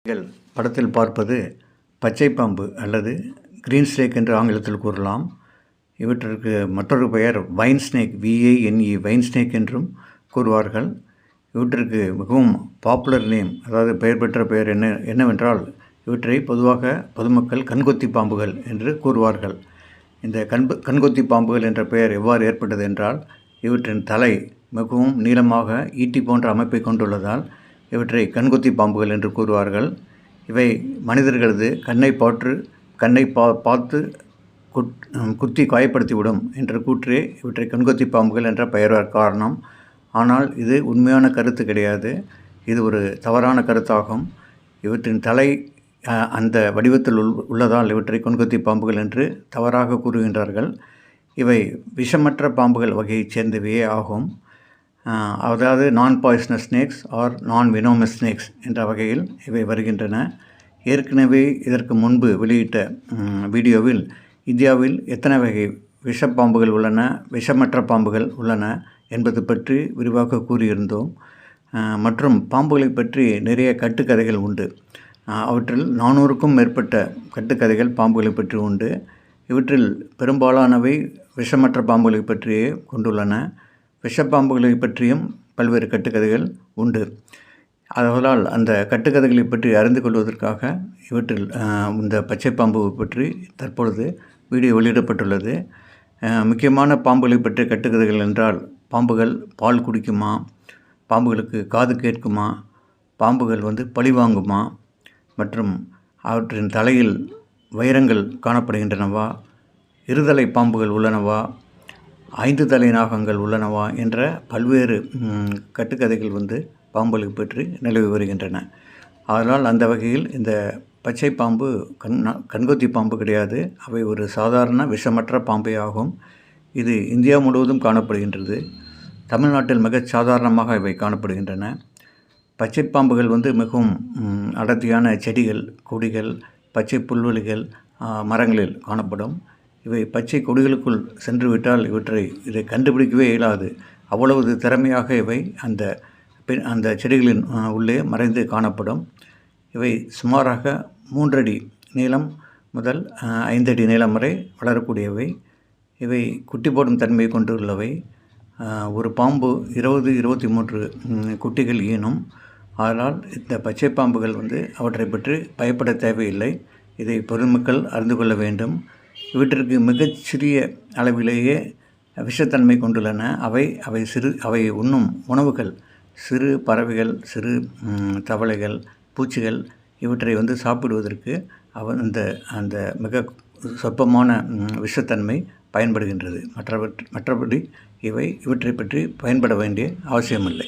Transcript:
நீங்கள் படத்தில் பார்ப்பது பச்சை பாம்பு அல்லது கிரீன் ஸ்னேக் என்று ஆங்கிலத்தில் கூறலாம். இவற்றிற்கு மற்றொரு பெயர் vine snake, VINE vine snake என்றும் கூறுவார்கள். இவற்றிற்கு மிகவும் பாப்புலர் நேம், அதாவது பெயர் பெற்ற பெயர் என்னவென்றால் இவற்றை பொதுவாக பொதுமக்கள் கண்கொத்தி பாம்புகள் என்று கூறுவார்கள். இந்த கண்கொத்தி பாம்புகள் என்ற பெயர் எவ்வாறு ஏற்பட்டது என்றால், இவற்றின் தலை மிகவும் நீளமாக ஈட்டி போன்ற அமைப்பை கொண்டுள்ளதால் இவற்றை கண்கொத்தி பாம்புகள் என்று கூறுவார்கள். இவை மனிதர்களது கண்ணை பார்த்து குத்தி காயப்படுத்திவிடும் என்ற கூற்றே இவற்றை கண்கொத்தி பாம்புகள் என்ற பெயர் காரணம். ஆனால் இது உண்மையான கருத்து கிடையாது. இது ஒரு தவறான கருத்தாகும். இவற்றின் தலை அந்த வடிவத்தில் உள்ளதால் இவற்றை கண்கொத்தி பாம்புகள் என்று தவறாக கூறுகின்றார்கள். இவை விஷமற்ற பாம்புகள் வகையைச் சேர்ந்தவையே ஆகும். அதாவது நான் பாய்சனஸ் ஸ்னேக்ஸ் ஆர் நான் வெனோமஸ் ஸ்னேக்ஸ் என்ற வகையில் இவை வருகின்றன. ஏற்கனவே இதற்கு முன்பு வெளியிட்ட வீடியோவில் இந்தியாவில் எத்தனை வகை விஷப்பாம்புகள் உள்ளன, விஷமற்ற பாம்புகள் உள்ளன என்பது பற்றி விரிவாக கூறியிருந்தோம். மற்றும் பாம்புகளை பற்றி நிறைய கட்டுக்கதைகள் உண்டு. அவற்றில் 400க்கும் மேற்பட்ட கட்டுக்கதைகள் பாம்புகளை பற்றி உண்டு. இவற்றில் பெரும்பாலானவை விஷமற்ற பாம்புகளை பற்றியே கொண்டுள்ளன. விஷப்பாம்புகளை பற்றியும் பல்வேறு கட்டுக்கதைகள் உண்டு. அதனால் அந்த கட்டுக்கதைகளை பற்றி அறிந்து கொள்வதற்காக இவற்றில் இந்த பச்சை பாம்பு பற்றி தற்பொழுது வீடியோ வெளியிடப்பட்டுள்ளது. முக்கியமான பாம்புகளை பற்றிய கட்டுக்கதைகள் என்றால், பாம்புகள் பால் குடிக்குமா, பாம்புகளுக்கு காது கேட்குமா, பாம்புகள் பழி வாங்குமா, மற்றும் அவற்றின் தலையில் வைரங்கள் காணப்படுகின்றனவா, இருதலை பாம்புகள் உள்ளனவா, 5 தலை நாகங்கள் உள்ளனவா என்ற பல்வேறு கட்டுக்கதைகள் பாம்புகளை பற்றி நிலவி வருகின்றன. அதனால் அந்த வகையில் இந்த பச்சை பாம்பு கண்கொத்தி பாம்பு கிடையாது. அவை ஒரு சாதாரண விஷமற்ற பாம்பே ஆகும். இது இந்தியா முழுவதும் காணப்படுகின்றது. தமிழ்நாட்டில் மிகச் சாதாரணமாக இவை காணப்படுகின்றன. பச்சை பாம்புகள் மிகவும் அடர்த்தியான செடிகள், கொடிகள், பச்சை புல்வெளிகள், மரங்களில் காணப்படும். இவை பச்சை கொடிகளுக்குள் சென்றுவிட்டால் இதை கண்டுபிடிக்கவே இயலாது. அவ்வளவு திறமையாக இவை அந்த செடிகளின் உள்ளே மறைந்து காணப்படும். இவை சுமாராக 3 அடி நீளம் முதல் 5 அடி நீளம் வரை வளரக்கூடியவை. இவை குட்டி போடும் தன்மையை கொண்டுள்ளவை. ஒரு பாம்பு 20-23 குட்டிகள் ஈனும். அதனால் இந்த பச்சை பாம்புகள் அவற்றை பற்றி பயப்பட தேவையில்லை. இதை பொதுமக்கள் அறிந்து கொள்ள வேண்டும். இவற்றிற்கு மிகச்சிறிய அளவிலேயே விஷத்தன்மை கொண்டுள்ளன. அவை உண்ணும் உணவுகள் சிறு பறவைகள், சிறு தவளைகள், பூச்சிகள் இவற்றை சாப்பிடுவதற்கு அந்த மிக சொற்பமான விஷத்தன்மை பயன்படுகின்றது. மற்றபடி இவற்றை பற்றி பயன்பட வேண்டிய அவசியமில்லை.